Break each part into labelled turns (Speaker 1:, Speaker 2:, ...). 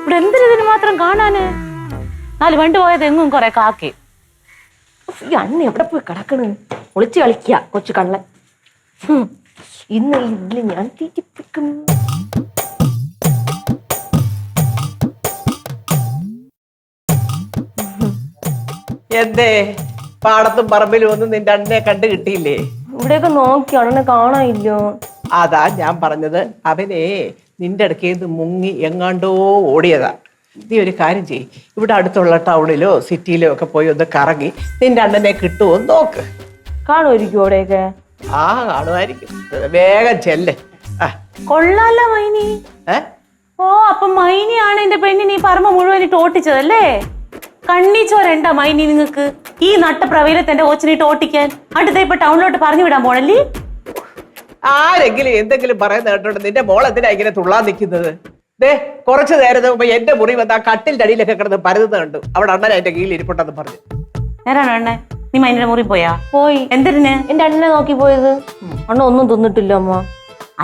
Speaker 1: ഇവിടെ എന്തിനു മാത്രം കാണാന്? 4 വണ്ടി പോയത് എങ്ങും കൊറേ കാക്കി.
Speaker 2: ഈ അണ്ണ എവിടെ പോയി കിടക്കണ്? ഒളിച്ചു കളിക്കുക കൊച്ചു കള്ളൻ. ഇന്ന് ഇതില് ഞാൻ തീറ്റിപ്പിക്കും.
Speaker 3: എന്തേ പാടത്തും പറമ്പിലും ഒന്നും നിന്റെ അണ്ണനെ കണ്ടു കിട്ടിയില്ലേ?
Speaker 2: ഇവിടെയൊക്കെ നോക്കി അണ്ണനെ കാണാനില്ലോ.
Speaker 3: അതാ ഞാൻ പറഞ്ഞത്, അവനെ നിന്റെ അടുക്കേന്ന് മുങ്ങി എങ്ങാണ്ടോ ഓടിയതാ. നീ ഒരു കാര്യം ചെയ്യ്, ഇവിടെ അടുത്തുള്ള ടൗണിലോ സിറ്റിയിലോ ഒക്കെ പോയി ഒന്ന് കറങ്ങി നിന്റെ അണ്ണനെ കിട്ടുമോ നോക്ക്.
Speaker 2: കാണുമായിരിക്കും അവിടെയൊക്കെ?
Speaker 3: ആ കാണുമായിരിക്കും, വേഗം ചെല്ല്.
Speaker 1: കൊള്ളാല്ല മൈനി. ഓ അപ്പൊ മൈനിയാണ് എന്റെ പെണ്ണിന് ഈ പറമ്പ് മുഴുവനിട്ട് ഓട്ടിച്ചതല്ലേ? കണ്ണിച്ചോരണ്ട മൈനി നിങ്ങക്ക് ഈ നട്ടപ്രവയിലത്ത് എന്റെ കൊച്ചിനിട്ട് ഓട്ടിക്കാൻ. അടുത്ത ഇപ്പൊ ടൗണിലോട്ട് പറഞ്ഞു വിടാൻ പോണല്ലേ?
Speaker 3: ആരെങ്കിലും എന്തെങ്കിലും പറയുന്ന കേട്ടോണ്ട് നിന്റെ മോൾ എന്തിനാ ഇങ്ങനെ തുള്ളാൻ നിൽക്കുന്നത്? ദേ കുറച്ചു നേരത്തെ മുമ്പ് എന്റെ മുറി വന്ന് ആ കട്ടിലിന്റെ അടിയിലൊക്കെ കിടന്ന് പരുതുന്ന കണ്ടു. അവിടെ അണ്ണൻ അതിന്റെ കീഴിൽ ഇരിപ്പുണ്ടെന്ന് പറഞ്ഞു.
Speaker 1: നേരാണോ അണ്ണേ? നീ മൈനിയുടെ മുറി പോയാ?
Speaker 2: പോയി.
Speaker 1: എന്തിന്?
Speaker 2: എന്റെ അണ്ണനെ നോക്കി പോയത്. അണ്ണ ഒന്നും തിന്നിട്ടില്ല അമ്മ.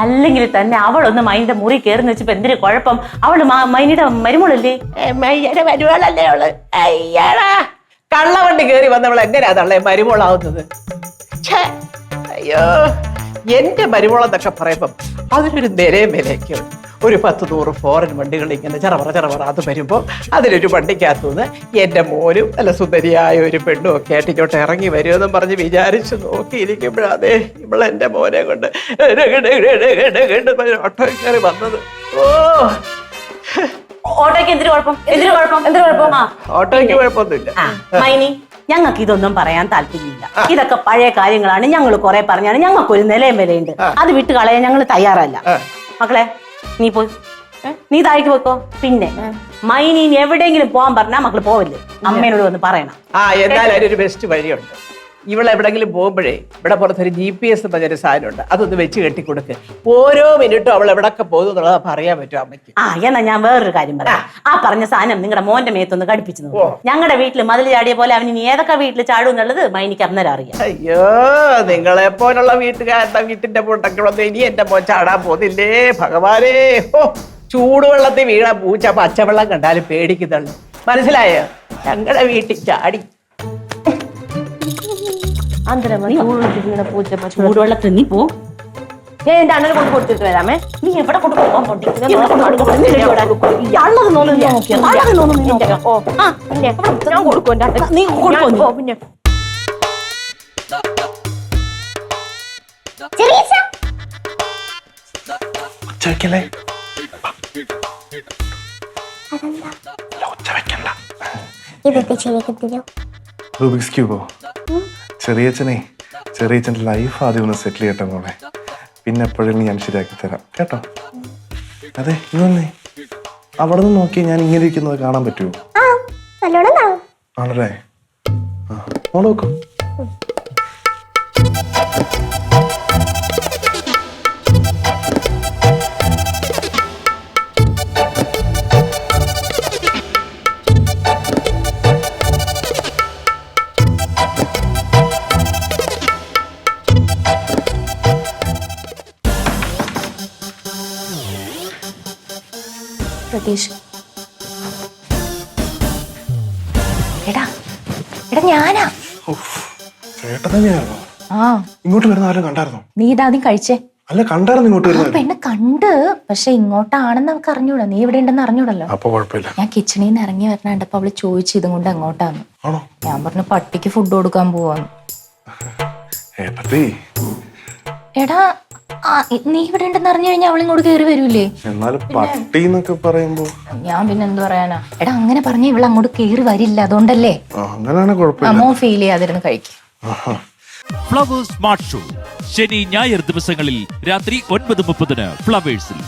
Speaker 1: അല്ലെങ്കിൽ തന്നെ അവളൊന്ന് മൈനിയുടെ മുറി കയറുന്ന വെച്ചപ്പോ എന്തൊരു കുഴപ്പം? അവള് മൈനിയുടെ മരുമോളല്ലേ?
Speaker 3: മൈയുടെ മരുമോളല്ലേ അവള്? അയ്യാടാ, കള്ളവണ്ടി കയറി വന്നവൾ എങ്ങനെയാ തള്ളേ മരുമോളാവുന്നത്? അയ്യോ, എന്റെ മരുമോളെന്നൊക്കെ പറയുമ്പം അതിനൊരു നിലയും വിലയൊക്കെ ഉണ്ട്. ഒരു 10-100 ഫോറിൻ വണ്ടികൾ ഇങ്ങനെ ചെറവറ അത് വരുമ്പോൾ അതിലൊരു വണ്ടിക്കകത്തുനിന്ന് എന്റെ മോനും നല്ല സുന്ദരിയായ ഒരു പെണ്ണും ഒക്കെ ആയിട്ട് ഇങ്ങോട്ട് ഇറങ്ങി വരുമെന്നും പറഞ്ഞ് വിചാരിച്ച് നോക്കിയിരിക്കുമ്പോഴാതെ ഇവളെന്റെ മോനെ കൊണ്ട് ഓട്ടോ കയറി വന്നത്.
Speaker 1: ഓട്ടോയ്ക്ക് എന്തൊരു കുഴപ്പം?
Speaker 3: ഓട്ടോയ്ക്ക് കുഴപ്പമൊന്നുമില്ല
Speaker 1: മൈനി. ഞങ്ങൾക്ക് ഇതൊന്നും പറയാൻ താല്പര്യമില്ല. ഇതൊക്കെ പഴയ കാര്യങ്ങളാണ്. ഞങ്ങൾ കുറെ പറഞ്ഞാണ്. ഞങ്ങൾക്കൊരു നിലയും വിലയുണ്ട്. അത് വിട്ട് കളയാൻ ഞങ്ങൾ തയ്യാറല്ല. മക്കളെ നീ പോയി, നീ താഴേക്ക് വെക്കോ. പിന്നെ മൈനി എവിടെയെങ്കിലും പോകാൻ പറഞ്ഞാൽ മക്കള് പോവില്ലേ? അമ്മേനോട് വന്ന് പറയണം.
Speaker 3: എന്നാലും അതിനൊരു ബെസ്റ്റ് വഴിയുണ്ട്. ഇവളെ എവിടെങ്കിലും പോകുമ്പോഴേ ഇവിടെ പുറത്തൊരു GPS പറഞ്ഞൊരു സാധനമുണ്ട്, അതൊന്ന് വെച്ച് കെട്ടിക്കൊടുക്ക്. ഓരോ മിനിറ്റും അവൾ എവിടൊക്കെ പോകുന്നു എന്നുള്ളത് പറയാൻ പറ്റും അമ്മയ്ക്ക്.
Speaker 1: എന്നാ ഞാൻ വേറൊരു കാര്യം പറയാം. ആ പറഞ്ഞ സാധനം നിങ്ങളുടെ മോന്റെ മേത്തൊന്ന് കടിപ്പിച്ചു നോക്കും. ഞങ്ങളുടെ വീട്ടിൽ മതിൽ ചാടിയ പോലെ അവന് ഇനി ഏതൊക്കെ വീട്ടിൽ ചാടും എന്നുള്ളത് മൈനിക്ക് അന്നേരം അറിയാം.
Speaker 3: അയ്യോ, നിങ്ങളെ പോലുള്ള വീട്ടുകാരുടെ വീട്ടിന്റെ പൂട്ടൊക്കെ ഇനി എന്റെ മോൻ ചാടാൻ പോകുന്നില്ലേ ഭഗവാനേ. ചൂടുവെള്ളത്തിൽ വീണ പൂച്ച പച്ചവെള്ളം കണ്ടാലും പേടിക്കുന്നുള്ളു. മനസ്സിലായോ? ഞങ്ങളുടെ വീട്ടിൽ ചാടി
Speaker 1: ചൂടുവെള്ളത്തിൽ നീ പോ.
Speaker 2: ഞാൻ എന്റെ അണ്ണനെ കൊണ്ട് കൊടുത്തിട്ട് വരാമേ.
Speaker 1: നീ എവിടെ കൊണ്ടുപോകാൻ
Speaker 2: ഞാൻ കൊടുക്കും.
Speaker 1: നീ കൊടുക്കോ?
Speaker 2: പിന്നെ
Speaker 4: ചെറിയച്ഛൻ്റെ ലൈഫ് ആദ്യം ഒന്ന് സെറ്റിൽ ചെയ്യട്ടെ മോളെ, പിന്നെ എപ്പോഴും ഞാൻ ശരിയാക്കി തരാം കേട്ടോ. അതെ ഇന്നേ അവിടെ നിന്ന് നോക്കി ഞാൻ ഇങ്ങനെ ഇരിക്കുന്നത് കാണാൻ പറ്റുമോ? ആണല്ലേ? മോള് നോക്കൂ.
Speaker 2: ഞാനാ
Speaker 4: ചേട്ടൻ തന്നെയാണോ? ഇങ്ങോട്ട് വരുന്ന ആരും കണ്ടായിരുന്നോ?
Speaker 2: നീ ഇതാദ്യം കഴിച്ചേ.
Speaker 4: അല്ല കണ്ടായിരുന്നു ഇങ്ങോട്ട് വരുന്നത്.
Speaker 2: പെണ്ണ് കണ്ട്, പക്ഷെ ഇങ്ങോട്ടാണെന്ന് നമുക്ക് അറിഞ്ഞൂടാ. നീ ഇവിടെ ഉണ്ടെന്ന് അറിഞ്ഞൂടല്ലോ.
Speaker 4: അപ്പൊ കുഴപ്പമില്ല.
Speaker 2: ഞാൻ കിച്ചണിൽ നിന്ന് ഇറങ്ങി വരണണ്ടപ്പോ അവള് ചോദിച്ചു ഇതും കൊണ്ട് എങ്ങോട്ടാന്ന്. ഞാൻ പറഞ്ഞു പട്ടിക്ക് ഫുഡ് കൊടുക്കാൻ പോവാന്ന്. എടാ നീ ഇവിടെ ഉണ്ടെന്ന് അറിഞ്ഞു കഴിഞ്ഞാൽ അവളിങ്ങോട്ട് കയറി വരൂലേ?
Speaker 4: പട്ടി എന്നൊക്കെ പറയുമ്പോ
Speaker 2: ഞാൻ പിന്നെ എന്ത് പറയാനാ? എടാ അങ്ങനെ പറഞ്ഞ ഇവിടെ അങ്ങോട്ട് കയറി വരില്ല, അതുകൊണ്ടല്ലേ.
Speaker 4: അമ്മോ
Speaker 2: ഫീൽ ചെയ്യാതിരുന്ന് കഴിക്കും.
Speaker 5: ഫ്ലവേഴ്സ് സ്മാർട്ട് ഷോ ശനി ഞായർ ദിവസങ്ങളിൽ രാത്രി 9:30 ഫ്ലവേഴ്സിൽ.